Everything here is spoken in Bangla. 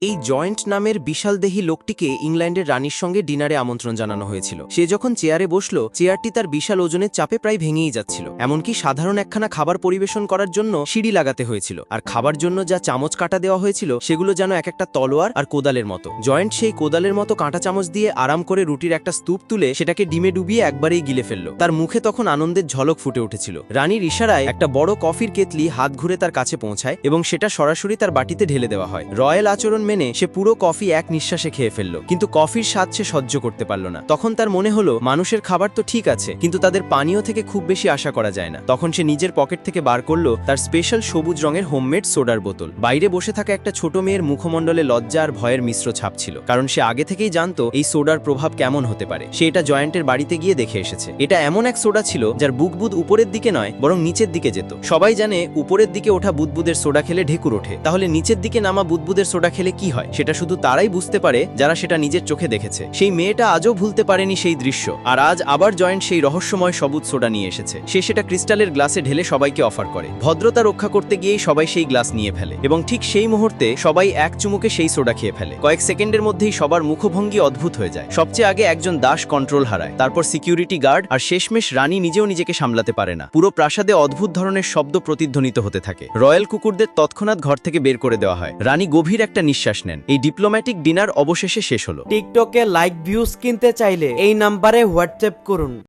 এই জয়েন্ট নামের বিশালদেহী লোকটিকে ইংল্যান্ডের রানীর সঙ্গে ডিনারে আমন্ত্রণ জানানো হয়েছিল। সে যখন চেয়ারে বসল, চেয়ারটি তার বিশাল ওজনের চাপে প্রায় ভেঙেই যাচ্ছিল। এমনকি সাধারণ একখানা খাবার পরিবেশন করার জন্য সিঁড়ি লাগাতে হয়েছিল, আর খাবার জন্য যা চামচ কাটা দেওয়া হয়েছিল সেগুলো যেন এক একটা তলোয়ার আর কোদালের মতো। জয়েন্ট সেই কোদালের মতো কাঁটা চামচ দিয়ে আরাম করে রুটির একটা স্তূপ তুলে সেটাকে ডিমে ডুবিয়ে একবারেই গিলে ফেলল। তার মুখে তখন আনন্দের ঝলক ফুটে উঠেছিল। রানীর ইশারায় একটা বড় কফির কেতলি হাত ঘুরে তার কাছে পৌঁছায় এবং সেটা সরাসরি তার বাটিতে ঢেলে দেওয়া হয়। রয়্যাল আচরণ মেনে সে পুরো কফি এক নিঃশ্বাসে খেয়ে ফেলল, কিন্তু কফির স্বাদ সে সহ্য করতে পারল না। তখন তার মনে হলো মানুষের খাবার তো ঠিক আছে, কিন্তু তাদের পানীয় থেকে খুব বেশি আশা করা যায় না। তখন সে নিজের পকেট থেকে বার করলো তার স্পেশাল সবুজ রঙের হোমমেড সোডার বোতল। বাইরে বসে থাকা একটা ছোট মেয়ের মুখমণ্ডলে লজ্জা আর ভয়ের মিশ্র ছাপ ছিল, কারণ সে আগে থেকেই জানতো এই সোডার প্রভাব কেমন হতে পারে। সে এটা জয়েন্টের বাড়িতে গিয়ে দেখে এসেছে। এটা এমন এক সোডা ছিল যার বুদবুদ উপরের দিকে নয় বরং নিচের দিকে যেত। সবাই জানে উপরের দিকে ওঠা বুদবুদের সোডা খেলে ঢেকুর ওঠে, তাহলে নিচের দিকে নামা বুদবুদের সোডা খেলে কি হয় সেটা শুধু তারাই বুঝতে পারে যারা সেটা নিজের চোখে দেখেছে। সেই মেয়েটা আজও ভুলতে পারেনি সেই দৃশ্য, আর আজ আবার জয়েন্ট সেই রহস্যময় সবুজ সোডা নিয়ে এসেছে। সে সেটা ক্রিস্টালের গ্লাসে ঢেলে সবাইকে অফার করে। ভদ্রতা রক্ষা করতে গিয়েই সবাই সেই গ্লাস নিয়ে ফেলে, এবং ঠিক সেই মুহূর্তে সবাই এক চুমুকে সেই সোডা খেয়ে ফেলে। কয়েক সেকেন্ডের মধ্যেই সবার মুখভঙ্গি অদ্ভুত হয়ে যায়। সবচেয়ে আগে একজন দাস কন্ট্রোল হারায়, তারপর সিকিউরিটি গার্ড, আর শেষমেশ রানী নিজেও নিজেকে সামলাতে পারে না। পুরো প্রাসাদে অদ্ভুত ধরনের শব্দ প্রতিধ্বনিত হতে থাকে। রয়্যাল কুকুরদের তৎক্ষণাৎ ঘর থেকে বের করে দেওয়া হয়। রানী গভীর একটা নিঃশ্বাস নেন। এই ডিপ্লোম্যাটিক ডিনার অবশেষে শেষ হলো। টিকটকে লাইক ভিউজ কিনতে চাইলে এই নাম্বারে হোয়াটসঅ্যাপ করুন।